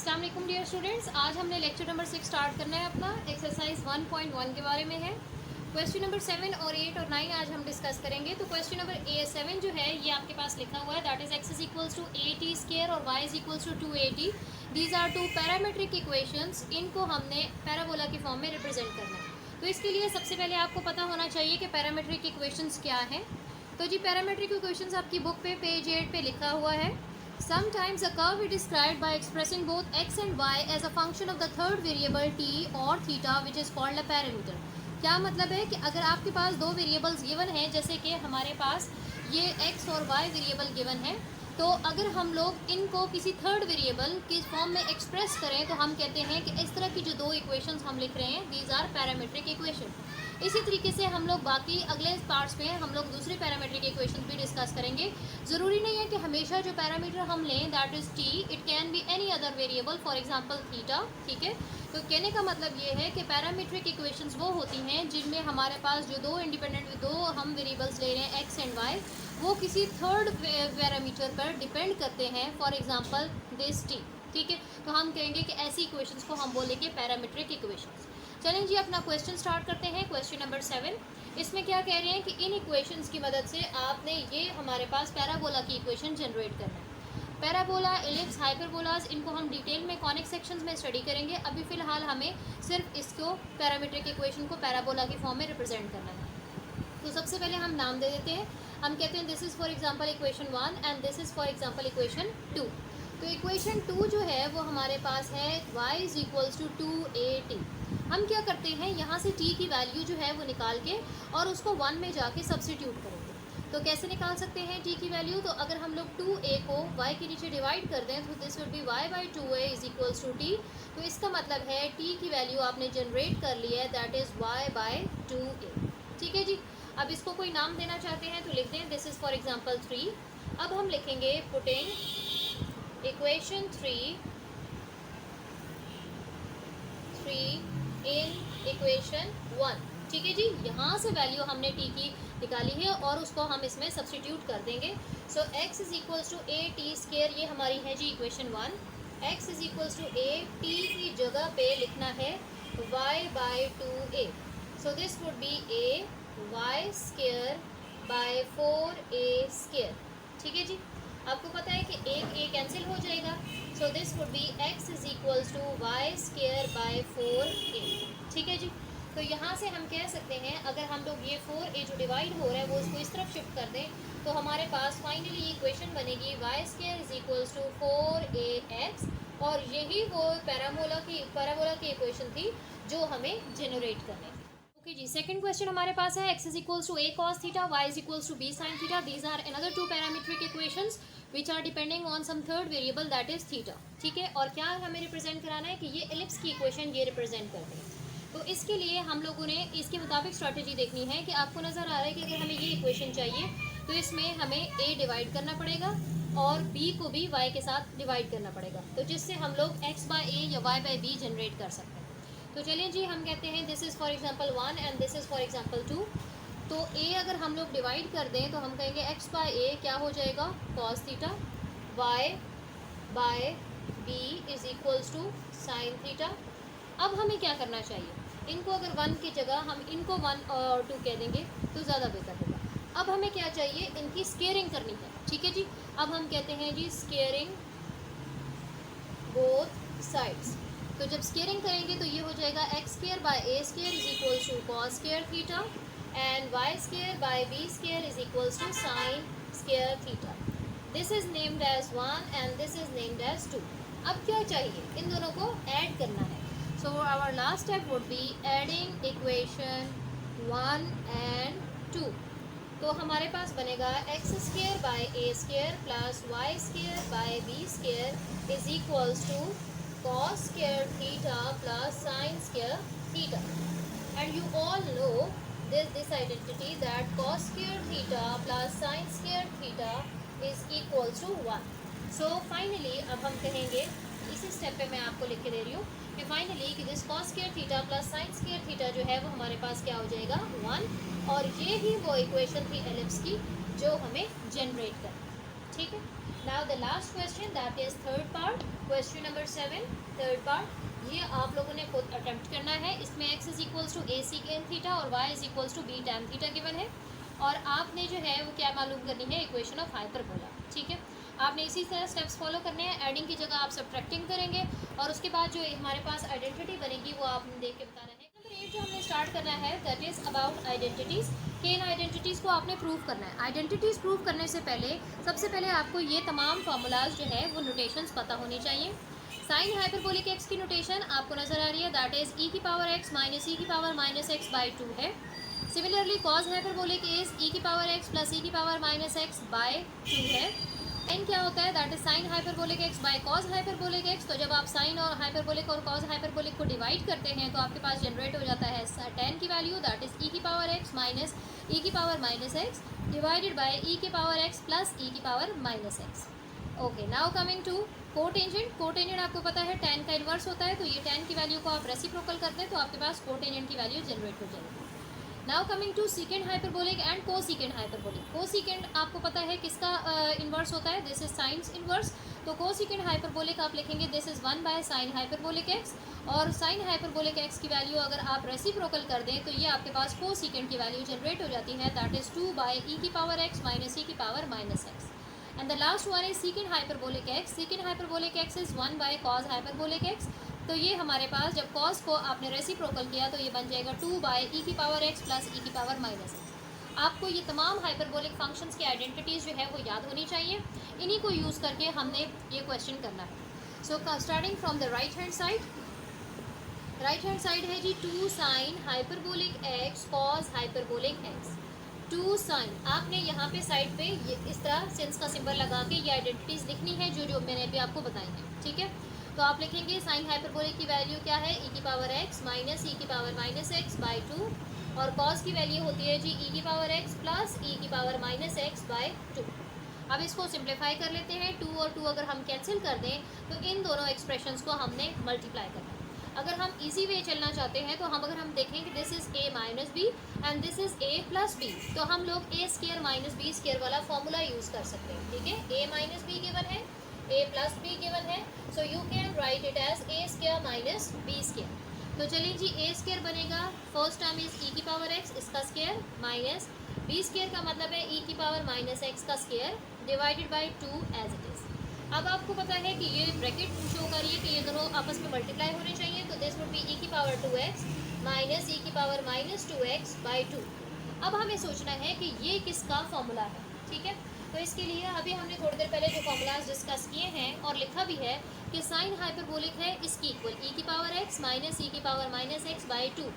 अस्सलाम वालेकुम dear students, आज हमने लेक्चर नंबर 6 स्टार्ट करना है। अपना एक्सरसाइज 1.1 के बारे में है। क्वेश्चन नंबर 7 और 8 और 9 आज हम डिस्कस करेंगे। तो क्वेश्चन नंबर 7 जो है ये आपके पास लिखा हुआ है, that is x is equals to a t square और y is equals to 2at। These are two parametric equations. इनको हमने पैराबोला की फॉर्म में रिप्रेजेंट करना है। तो इसके लिए सबसे पहले आपको पता होना चाहिए कि पैरामीट्रिक इक्वेशंस क्या है। तो जी पैरामीट्रिक इक्वेशंस आपकी बुक पे पेज 8 पे लिखा हुआ है। Sometimes a curve is described by expressing both x and y as a function of the third variable t or theta, which is called a parameter. क्या मतलब है कि अगर आपके पास दो वेरिएबल्स गिवन हैं, जैसे कि हमारे पास ये x और y वेरिएबल गिवन है, तो अगर हम लोग इनको किसी थर्ड वेरिएबल के फॉर्म में एक्सप्रेस करें तो हम कहते हैं कि इस तरह की जो दो इक्वेशंस हम लिख रहे हैं, दीज आर पैरामीट्रिक इक्वेशन। इसी तरीके से हम लोग बाकी अगले पार्ट्स में हम लोग दूसरे पैरामीट्रिक इक्वेशन भी डिस्कस करेंगे। ज़रूरी नहीं है कि हमेशा जो पैरामीटर हम लें that is T, it can be any other variable, for example theta. ठीक है, तो कहने का मतलब ये है कि पैरामीट्रिक इक्वेशंस वो होती हैं जिनमें हमारे पास जो दो हम वेरिएबल्स ले रहे हैं एक्स एंड वाई, वो किसी थर्ड पैरामीटर पर डिपेंड करते हैं, फॉर एग्जांपल दिस टी। ठीक है, तो हम कहेंगे कि ऐसी इक्वेशंस को हम बोलेंगे पैरामीट्रिक इक्वेशंस। चलें जी अपना क्वेश्चन स्टार्ट करते हैं। क्वेश्चन नंबर 7, इसमें क्या कह रहे हैं कि इन इक्वेशंस की मदद से आपने ये हमारे पास पैराबोला की इक्वेशन जनरेट करना है। पैराबोला, एलिप्स, हाइपरबोलास, इनको हम डिटेल में कॉनिक सेक्शंस में स्टडी करेंगे। अभी फ़िलहाल हमें सिर्फ इसको पैरामीट्रिक इक्वेशन को पैराबोला की फॉर्म में रिप्रेजेंट करना है। तो सबसे पहले हम नाम दे देते हैं। हम कहते हैं this is for example equation 1 and this is for example equation 2। तो इक्वेशन 2 जो है वो हमारे पास है y is equals to 2at। हम क्या करते हैं, यहाँ से t की वैल्यू जो है वो निकाल के और उसको 1 में जाके सब्सटीट्यूट करेंगे। तो कैसे निकाल सकते हैं t की वैल्यू? तो अगर हम लोग 2a को y के नीचे डिवाइड कर दें तो this would be y by 2a is equals to t। तो इसका मतलब है t की वैल्यू आपने जनरेट कर ली है, that is y by 2a। ठीक है जी, अब इसको कोई नाम देना चाहते हैं तो लिख दें दिस इज़ फॉर एग्जाम्पल 3। अब हम लिखेंगे पुटिंग इक्वेशन 3 इन इक्वेशन 1। ठीक है जी, यहाँ से वैल्यू हमने t की निकाली है और उसको हम इसमें सब्सटीट्यूट कर देंगे। So x is equals to a t square, ये हमारी है जी equation 1। x is equals to a, t की जगह पे लिखना है y by 2a। So this would be a y square by 4a square. ठीक है जी, आपको पता है कि एक a कैंसिल हो जाएगा। So this would be x is equals to Y square by 4a। ठीक है जी, तो यहाँ से हम कह सकते हैं अगर हम लोग ये 4a जो डिवाइड हो रहा है वो उसको इस तरफ शिफ्ट कर दें तो हमारे पास फाइनली इक्वेशन बनेगी Y square is equals to 4ax। और यही वो पैराबोला की इक्वेशन थी जो हमें जनरेट करनी। ओके जी, सेकंड क्वेश्चन हमारे पास है x is equals to a cos theta, y is equals to b sin theta. These are another two parametric equations which are depending on some third variable that is theta. ठीक है, और क्या हमें represent कराना है कि ये ellipse की इक्वेशन ये रिप्रेजेंट करते हैं। तो इसके लिए हम लोगों ने इसके मुताबिक स्ट्रैटेजी देखनी है कि आपको नज़र आ रहा है कि अगर हमें ये इक्वेशन चाहिए तो इसमें हमें a डिवाइड करना पड़ेगा और b को भी y के साथ डिवाइड करना पड़ेगा, तो जिससे हम लोग x बाई a या y बाई b जनरेट कर सकते हैं। तो चलिए जी, हम कहते हैं this is for example 1 and this is for example 2। तो a अगर हम लोग डिवाइड कर दें तो हम कहेंगे x बाई a क्या हो जाएगा, cos theta, y by b is equals to sine theta. अब हमें क्या करना चाहिए, इनको अगर 1 की जगह हम इनको 1 और 2 कह देंगे तो ज़्यादा बेहतर होगा। अब हमें क्या चाहिए, इनकी स्केयरिंग करनी है। ठीक है जी, अब हम कहते हैं जी स्केयरिंग बोथ साइड्स। तो जब स्केयरिंग करेंगे तो ये हो जाएगा X square by A square is equals to cos square theta and Y square by B square is equals to sine square theta. This is named as 1 and this is named as 2। अब क्या चाहिए, इन दोनों को add करना है। So our last step would be adding equation 1 and 2। तो हमारे पास बनेगा X square by A square plus Y square by B square is equals to cos square theta plus sin square theta, and you all know this identity that cos square theta plus sin square theta is equals to 1. So finally अब हम कहेंगे, इसी step पे मैं आपको लिख के दे रही हूँ कि फाइनली कि this cos square theta plus sin square theta जो है वो हमारे पास क्या हो जाएगा 1। और ये ही वो इक्वेशन थी एलिप्स की जो हमें जनरेट करनी। ठीक है, now the last question that is third part. Question number 7 third part, ये आप लोगों ने खुद अटेम्प्ट करना है। इसमें x is equals to A secant theta और y is equals to B tan theta given है, और आपने जो है वो क्या मालूम करनी है, इक्वेशन ऑफ हाइपरबोला। ठीक है, आपने इसी तरह स्टेप्स फॉलो करने हैं। एडिंग की जगह आप सब्ट्रैक्टिंग करेंगे, और उसके बाद जो हमारे पास आइडेंटिटी बनेगी वो आपने देख के बताना है। नंबर 8 जो हमने स्टार्ट करना है दैट इज़ अबाउट आइडेंटिटीज़, कि इन आइडेंटिटीज़ को आपने प्रूव करना है। आइडेंटिटीज़ प्रूव करने से पहले सबसे पहले आपको ये तमाम फार्मूलाज जो है वो नोटेशंस पता होनी चाहिए। साइन हाइपरबोलिक एक्स की नोटेशन आपको नजर आ रही है, दैट इज ई की पावर एक्स माइनस ई की पावर माइनस एक्स बाई 2 है। Similarly cos hyperbolic is E की पावर एक्स प्लस ई की पावर माइनस एक्स बाय 2 है। एन क्या होता है, that is sine hyperbolic X by cos hyperbolic X. तो जब आप साइन और हाइपरबोलिक और कॉज हाइपरबोलिक को डिवाइड करते हैं तो आपके पास जनरेट हो जाता है टेन की वैल्यू, दैट इज ई की पावर एक्स माइनस ई की power minus x divided by ई की पावर एक्स प्लस ई की power minus x. Okay, now coming to cotangent. Cotangent आपको पता है tan का इन्वर्स होता है, तो ये tan की वैल्यू को आप रेसिप्रोकल करते हैं तो आपके पास कोटेंजेंट की वैल्यू जनरेट हो जाएगी। Now coming to secant hyperbolic and cosecant hyperbolic. Cosecant आपको पता है किसका इन्वर्स होता है, दिस इज साइंस इन्वर्स। तो कोसीकेंड हाइपरबोलिक आप लिखेंगे this is 1 by sine hyperbolic x, और साइन हाइपरबोलिक एक्स की वैल्यू अगर आप रेसिप्रोकल कर दें तो ये आपके पास कोसीकेंड की वैल्यू जनरेट हो जाती है, दैट इज 2 बाय ई की पावर एक्स माइनस ई की power minus X. And the last one is secant hyperbolic X. secant hyperbolic X is 1 by cos hyperbolic X. तो ये हमारे पास जब कॉज को आपने रेसिप्रोकल किया तो ये बन जाएगा 2 बाय ई की पावर एक्स प्लस ई की पावर माइनस एक्स। आपको ये तमाम हाइपरबोलिक फंक्शंस की आइडेंटिटीज़ जो है वो याद होनी चाहिए। इन्हीं को यूज़ करके हमने ये क्वेश्चन करना है। So starting from the right hand side, right hand side है जी 2 sine hyperbolic X cos hyperbolic X. 2 sine, आपने यहाँ पे साइड पे ये इस तरह सेंस का सिंबल लगा के ये आइडेंटिटीज़ लिखनी है जो जो मैंने अभी आपको बताई हैं। ठीक है, तो आप लिखेंगे साइन हाइपरबोलिक की वैल्यू क्या है, ई की पावर एक्स माइनस ई की पावर माइनस एक्स बाई 2, और कॉस की वैल्यू होती है जी ई की पावर एक्स प्लस ई की पावर माइनस एक्स बाई 2। अब इसको सिंप्लीफाई कर लेते हैं। 2 और 2 अगर हम कैंसिल कर दें तो इन दोनों एक्सप्रेशंस को हमने मल्टीप्लाई करना है। अगर हम इजी वे चलना चाहते हैं तो हम अगर हम देखें कि this is A minus B and this is A plus B, तो हम लोग A square minus B square वाला फॉर्मूला यूज़ कर सकते हैं। ठीक है, ए माइनस बी गिवन है, ए प्लस बी गिवन है, so you can write it as A square minus B square. तो चलिए जी, ए स्केयर बनेगा, फर्स्ट टर्म इज ई की पावर एक्स इसका स्केयर माइनस बी स्केयर का मतलब है ई की पावर माइनस एक्स का square divided by 2 as it is. अब आपको पता है कि ये ब्रैकेट शो करिए कि ये दोनों आपस में मल्टीप्लाई होने चाहिए, तो दिस वुड बी ई की पावर 2x माइनस ई की पावर माइनस 2x बाई 2। अब हमें सोचना है कि ये किसका फॉर्मूला है। ठीक है, तो इसके लिए अभी हमने थोड़ी देर पहले जो फॉर्मूलाज डिस्कस किए हैं और लिखा भी है कि साइन हाइपरबोलिक है इसकी इक्वल ई की पावर x माइनस ई की पावर माइनस एक्स बाई 2।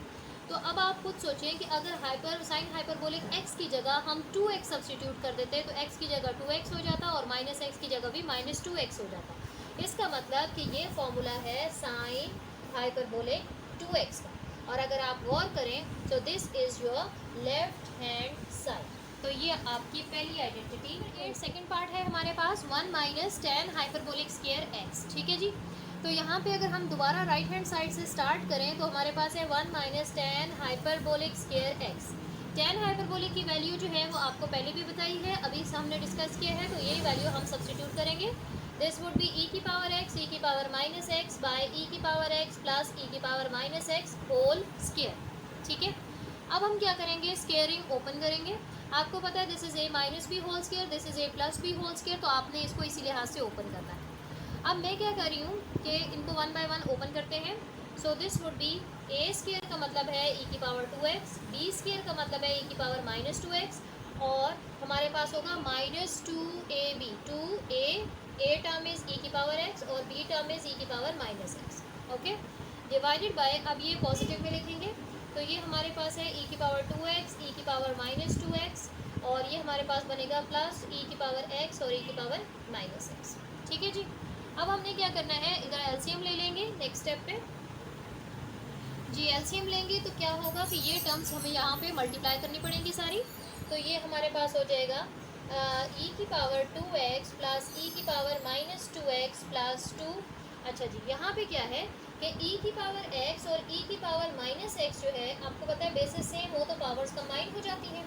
तो अब आप खुद सोचें कि अगर साइन हाइपरबोलिक x की जगह हम 2x सब्सटीट्यूट कर देते तो x की जगह 2x हो जाता और माइनस एक्स की जगह भी माइनस 2x हो जाता। इसका मतलब कि ये फॉर्मूला है साइन हाइपरबोलिक 2x का, और अगर आप गौर करें तो this is your left hand side. तो ये आपकी पहली आइडेंटिटी। सेकेंड पार्ट है हमारे पास 1 minus tan hyperbolic square x. ठीक है जी, तो यहाँ पे अगर हम दोबारा राइट हैंड साइड से स्टार्ट करें तो हमारे पास है 1 minus tan hyperbolic square x. Tan hyperbolic की वैल्यू जो है वो आपको पहले भी बताई है, अभी हमने डिस्कस किया है, तो यही वैल्यू हम सब्सटीट्यूट करेंगे। दिस वुड बी ई की पावर एक्स ई की पावर माइनस एक्स बाय ई की पावर एक्स प्लस ई की power minus X whole square. ठीक है, अब हम क्या करेंगे, स्केयरिंग ओपन करेंगे। आपको पता है this is A minus B whole square, this is A plus B whole square, तो आपने इसको इसी लिहाज से ओपन करना है। अब मैं क्या कर रही हूँ कि इनको 1 बाय 1 ओपन करते हैं। सो this would B A square का मतलब है ई की पावर 2x, बी स्केयर का मतलब है ई की पावर माइनस 2x, और हमारे पास होगा minus 2ab, 2a term is ई की पावर x और b टर्म इज़ ई की power minus x। Okay, divided by, अब ये पॉजिटिव में लिखेंगे तो ये हमारे पास है ई की पावर 2x ई की पावर माइनस 2x, और ये हमारे पास बनेगा प्लस ई की पावर x और ई की पावर माइनस x। ठीक है जी, अब हमने क्या करना है, इधर एलसीएम ले लेंगे नेक्स्ट स्टेप पे जी। एलसीएम लेंगे तो क्या होगा कि ये टर्म्स हमें यहाँ पे मल्टीप्लाई करनी पड़ेंगी सारी, तो ये हमारे पास हो जाएगा ई की पावर 2x प्लस ई की पावर माइनस 2x प्लस 2। अच्छा जी, यहाँ पे क्या है कि ई की पावर x और ई की पावर माइनस x जो है आपको पता है बेसिस सेम हो तो पावर्स कंबाइन हो जाती हैं।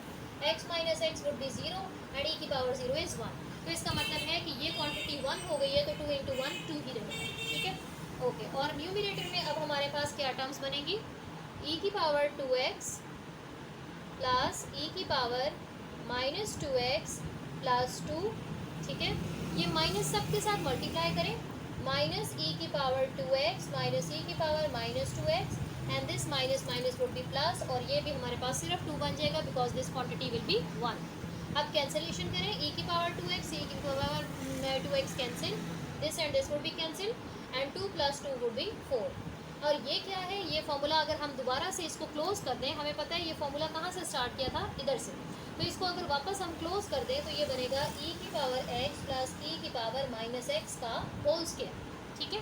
x minus x would be 0 and e की पावर 0 इज़ 1। तो इसका मतलब है कि ये क्वांटिटी 1 हो गई है, तो 2 इंटू 1 2 ही रहेगा, ठीक है। ओके, और न्यूमिनेटर में अब हमारे पास क्या टर्म्स बनेगी, e की पावर 2x प्लस e की पावर माइनस 2x प्लस 2, ठीक है। ये माइनस सब के साथ मल्टीप्लाई करें, माइनस e की पावर 2x माइनस e की power minus 2x and this minus minus would be plus, और ये भी हमारे पास सिर्फ 2 बन जाएगा because this quantity will be 1। अब कैंसिलेशन करें, e की पावर 2x e की power 2x cancel, this and this would B cancel and 2 plus 2 would be 4। और ये क्या है, ये फॉर्मूला अगर हम दोबारा से इसको क्लोज कर दें, हमें पता है ये फॉर्मूला कहाँ से स्टार्ट किया था, इधर से, तो इसको अगर वापस हम क्लोज कर दें तो ये बनेगा e की पावर x प्लस e की पावर माइनस x का होल स्क्वायर, ठीक है।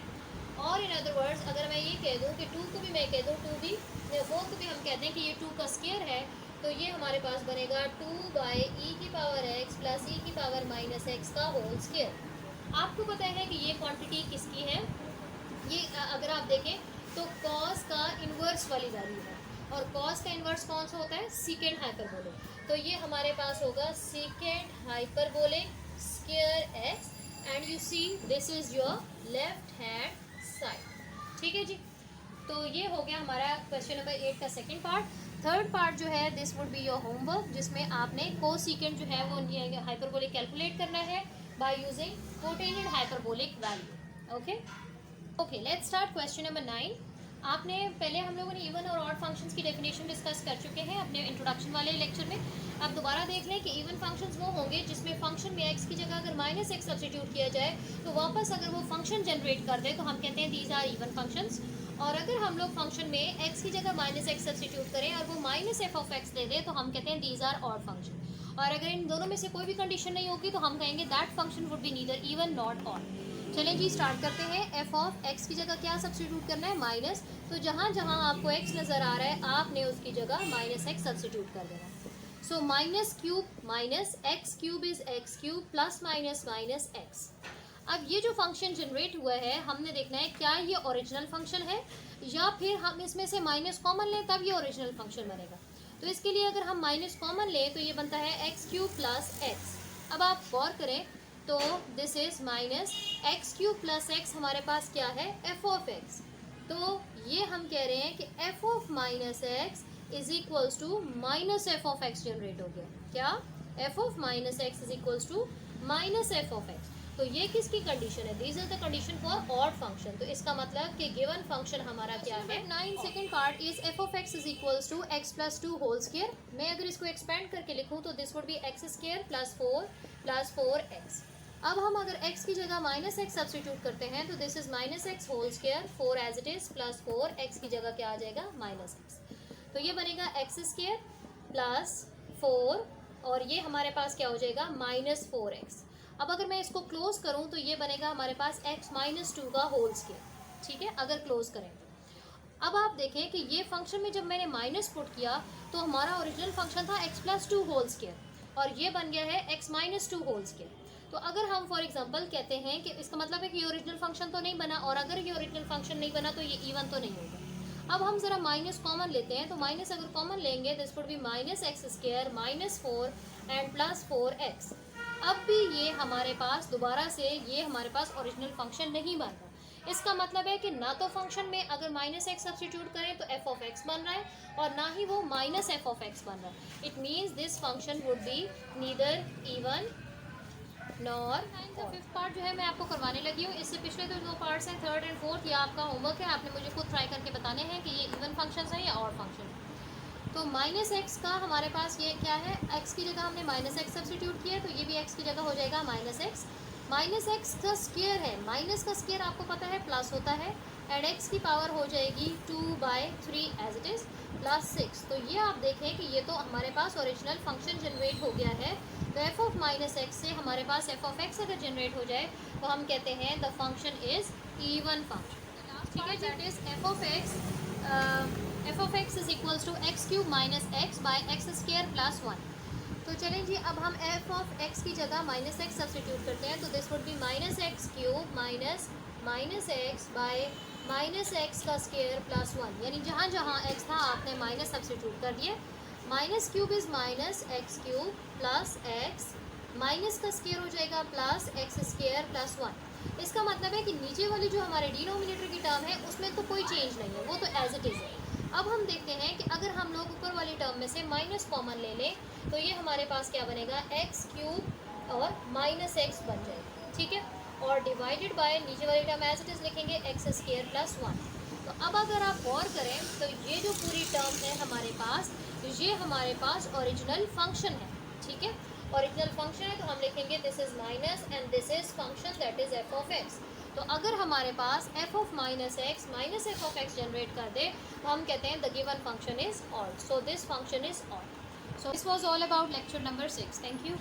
और इन अदर वर्ड्स अगर मैं ये कह दूँ कि 2 को भी मैं कह दूँ 2 भी, 4 को भी हम कहते हैं कि ये 2 का स्क्वायर है, तो ये हमारे पास बनेगा 2 बाई ई की पावर x प्लस ई की पावर माइनस x का होल स्क्वायर। आपको पता है कि ये क्वांटिटी किसकी है, ये अगर आप देखें तो कॉस का इन्वर्स वाली वैल्यू है, और कॉस का इन्वर्स कौन सा होता है, सीकेंड हाइपरबोलिक, तो ये हमारे पास होगा सीकेंड hyperbolic square x and you see this is your left hand side, ठीक है जी। तो ये हो गया हमारा क्वेश्चन नंबर 8 का सेकंड पार्ट। थर्ड पार्ट जो है this would be your homework, जिसमें आपने कोसीकेंट जो है वो हाइपरबोलिक कैलकुलेट करना है by using cotangent hyperbolic value. Okay, let's start question number 9। आपने पहले हम लोगों ने इवन और ऑड फंक्शंस की डेफिनेशन डिस्कस कर चुके हैं अपने इंट्रोडक्शन वाले लेक्चर में। अब दोबारा देख लें कि इवन फंक्शंस वो होंगे जिसमें फंक्शन में x की जगह अगर माइनस एक्स सब्स्टिट्यूट किया जाए तो वापस अगर वो फंक्शन जनरेट कर दे तो हम कहते हैं दीज आर इवन फंक्शंस। और अगर हम लोग फंक्शन में x की जगह माइनस एक्स सब्स्टिट्यूट करें और वो माइनस एफ ऑफ एक्स दे दे तो हम कहते हैं दीज आर ऑड फंक्शन। और अगर इन दोनों में से कोई भी कंडीशन नहीं होगी तो हम कहेंगे that function would be neither even not odd. चलें जी, स्टार्ट करते हैं। एफ ऑफ एक्स की जगह क्या सब्स्टिट्यूट करना है, माइनस, तो जहाँ जहाँ आपको एक्स नज़र आ रहा है आपने उसकी जगह माइनस एक्स सब्स्टिट्यूट कर देना। So minus cube minus x cube is x cube plus minus minus x. अब ये जो फंक्शन जनरेट हुआ है हमने देखना है क्या ये ओरिजिनल फंक्शन है या फिर हम इसमें से माइनस कॉमन लें तब ये ओरिजिनल फंक्शन बनेगा। तो इसके लिए अगर हम माइनस कॉमन लें तो ये बनता है एक्स क्यूब प्लस एक्स। अब आप गौर करें तो this is minus x cube plus x, हमारे पास क्या है, एफ ऑफ एक्स। तो ये हम कह रहे हैं कि F of minus X is equals to minus F of x generate हो गया। क्या, F of minus X is equals to minus F of x. तो ये किसकी कंडीशन है, this is the condition for odd function. तो इसका मतलब कि गिवन फंक्शन हमारा क्या है, 9 second part is F of X is equals to X plus 2 whole square. मैं अगर इसको एक्सपेंड करके लिखूँ तो this would be X square plus 4 X. अब हम अगर x की जगह माइनस एक्स सब्स्टिट्यूट करते हैं तो this is minus X whole square 4 as it is plus 4 x की जगह क्या आ जाएगा, माइनस एक्स। तो ये बनेगा एक्स स्क्वायर प्लस 4 और ये हमारे पास क्या हो जाएगा, माइनस 4x। अब अगर मैं इसको क्लोज करूं तो ये बनेगा हमारे पास x माइनस 2 का होल स्क्वायर, ठीक है, अगर क्लोज करें तो। अब आप देखें कि ये फंक्शन में जब मैंने माइनस पुट किया तो हमारा ओरिजिनल फंक्शन था x प्लस 2 होल स्क्वायर और ये बन गया है x माइनस 2 होल स्क्वायर। तो अगर हम फॉर एग्जांपल कहते हैं कि इसका मतलब है कि ये ओरिजिनल फंक्शन तो नहीं बना, और अगर ये ओरिजिनल फंक्शन नहीं बना तो ये इवन तो नहीं होगा। अब हम ज़रा माइनस कॉमन लेते हैं, तो माइनस अगर कॉमन लेंगे this would B minus x square minus 4 and plus 4x। अब भी ये हमारे पास दोबारा से ये हमारे पास ओरिजिनल फंक्शन नहीं बन रहा। इसका मतलब है कि ना तो फंक्शन में अगर माइनस एक्स सब्स्टिट्यूट करें तो एफ ऑफ एक्स बन रहा है और ना ही वो माइनस एफ ऑफ एक्स बन रहा है। It means this function would be neither even nor. Fifth part जो है मैं आपको करवाने लगी हूँ, इससे पिछले तो 2 पार्ट्स हैं, थर्ड एंड फोर्थ, ये आपका होमवर्क है, आपने मुझे खुद ट्राई करके बताने हैं कि ये इवन फंक्शंस हैं या ऑड फंक्शन है। तो माइनस एक्स का हमारे पास ये क्या है, एक्स की जगह हमने माइनस एक्स सब्स्टिट्यूट किया तो ये भी एक्स की जगह हो जाएगा माइनस एक्स। माइनस एक्स का स्क्वायर है, माइनस का स्क्वायर आपको पता है प्लस होता है, एंड एक्स की पावर हो जाएगी 2/3 एज इट इज़ प्लस 6। तो ये आप देखें कि ये तो हमारे पास ओरिजिनल फंक्शन जनरेट हो गया है। तो एफ ऑफ माइनस एक्स से हमारे पास एफ ऑफ एक्स अगर जनरेट हो जाए तो हम कहते हैं the function is even function, ठीक है। That is F of X is equals to X cube minus X by X square plus 1। तो चलें जी, अब हम एफ ऑफ एक्स की जगह माइनस एक्स सब्स्टिट्यूट करते हैं तो this would B minus x cube minus minus X by minus X का स्क्वायर प्लस 1, यानी जहाँ जहाँ एक्स था आपने माइनस सब्स्टिट्यूट कर दिए। Minus cube is minus x cube plus x minus का स्क्वायर हो जाएगा प्लस एक्स स्क्वायर प्लस 1। इसका मतलब है कि नीचे वाली जो हमारे डिनोमिनेटर की टर्म है उसमें तो कोई चेंज नहीं है, वो तो एज इट इज़ है। अब हम देखते हैं कि अगर हम लोग ऊपर वाली टर्म में से माइनस कॉमन ले लें तो ये हमारे पास क्या बनेगा, एक्स क्यूब और माइनस एक्स बन जाएगा, ठीक है। और डिवाइडेड बाय नीचे वाली टर्म एज इट इज़ लिखेंगे एक्स स्क्वायर प्लस 1। तो अब अगर आप गौर करें तो ये जो पूरी टर्म है हमारे पास, ये हमारे पास ओरिजिनल फंक्शन है, ठीक है। ओरिजिनल फंक्शन है तो हम लिखेंगे this is minus and this is function that is F of x. तो अगर हमारे पास F of minus F of x generate कर दे तो हम कहते हैं the given function is odd, so this function is odd. So this was all about lecture number 6। Thank you.